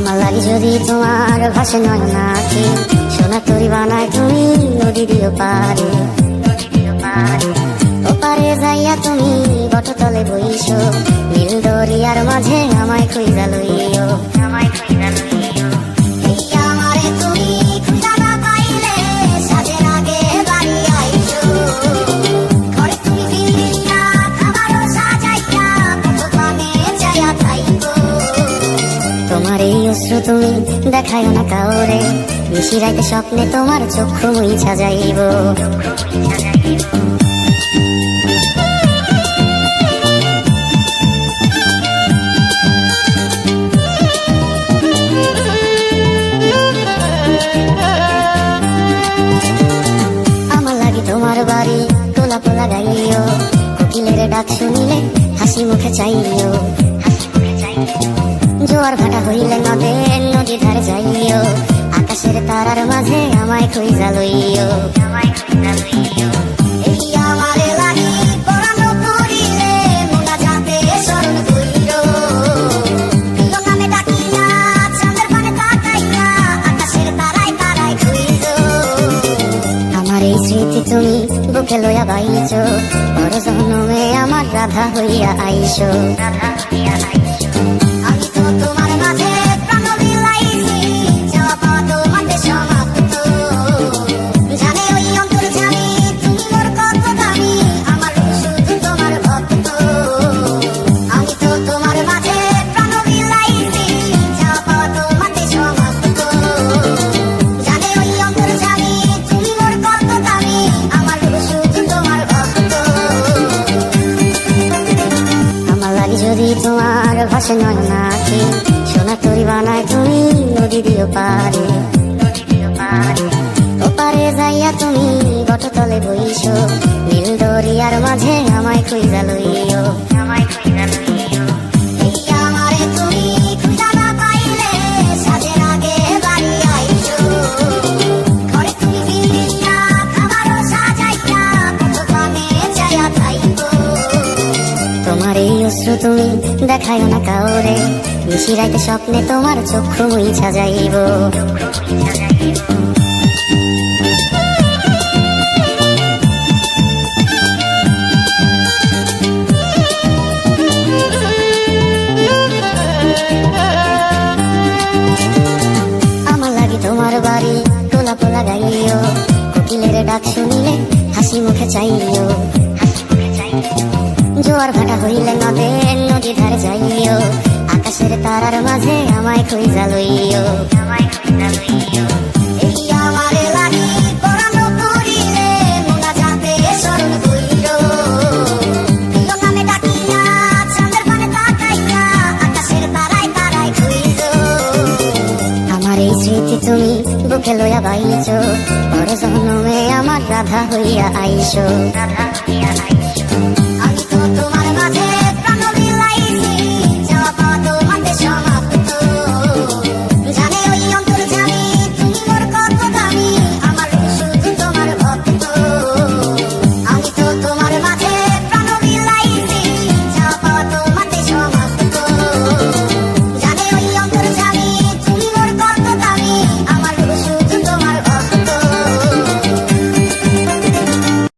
আমার লাগি যদি তোমার ভাসে নয় নাকি সোনা তরি বানায় তুমি নদী দিও পারে ওপারে যাইয়া তুমি বটতলে বইছো নীল দরিয়ার মাঝে আমায় খুঁজা লইও আমারে তুমি খুঁজা না পাইলে সাজের আগে বাড়ি আইছো ঘরে তুমি ফিরিয়া খাবারও সাজাইয়া দোকানে যাইয়া খাইবো তোমার এই অশ্রু তুমি দেখায় না কাউরে নিশি রাইতে স্বপ্নে তোমার চক্ষু মুইছা যাইব আমার লাগি তোমার বাড়ি তোলা পোলা গাইও কোকিলের ডাক শুনিলে হাসি মুখে চাইও জোয়ার ভাটা হইলে নদী ধারে যাইও আকাশের তারার মাঝে আমায় খুঁজা লইও এই আমারে লাগি পরানো করিলে মোনা যাতে স্মরণ কইরো প্রিয় নামে ডাকিয়া চাঁদের পানে তাকাইয়া আকাশের তারায় তারায় খুঁজো আমার এই স্মৃতি তুমি বুকে লইয়া বাইছো বড় জন্মে আমার রাধা হইয়া আইসো আমি তো তোমার মাঝে প্রাণ বিলাইছি যাওয়া পাওয়া তোমাদের সমাপ্ত জানে ওই অন্তর জানি তুমি মোর কত দামি আমার শুধু তোমার ভক্ত আমি তো তোমার মাঝে প্রাণ বিলাইছি যাওয়া পাওয়া তোমাদের সমাপ্ত জানে ওই অন্তর জানি তুমি মোর কত দামি আমার শুধু তোমার ভক্ত আমার লাগি যদি তোমার ভাসে নয় নাকি সোনা তরি বানায় তুমি নদী দিও পারে ওপারে যাইয়া তুমি বটতলে বইছো নীল দরিয়ার মাঝে আমায় খুঁজা লইও এই আমারে তুমি খুঁজা না পাইলে সাজের আগে বাড়ি আইছো ঘরে তুমি ফিরিয়া খাবারও সাজাইয়া দোকানে যাইয়া খাইবো তোমার এই অশ্রু তুমি দেখায় না কাউরে নিশি রাইতে স্বপ্নে তোমার চক্ষু মুইছা যাইব আমার লাগি তোমার বাড়ি তোলা পোলা গাইও কোকিলের ডাক শুনিলে হাসি মুখে চাইও জোয়ার ভাটা হইলে নদী ধারে যাইও আকাশের তারার মাঝে আমায় খুঁজা লইও এই আমারে লাগি পরানো করিলে মোনা যাতে স্মরণ কইরো প্রিয় নামে ডাকিয়া চাঁদের পানে তাকাইয়া আকাশের তারায় তারায় খুঁজো আমার এই স্মৃতি তুমি বুকে লইয়া বাইছো বড় জন্মে আমার রাধা হইয়া আইসো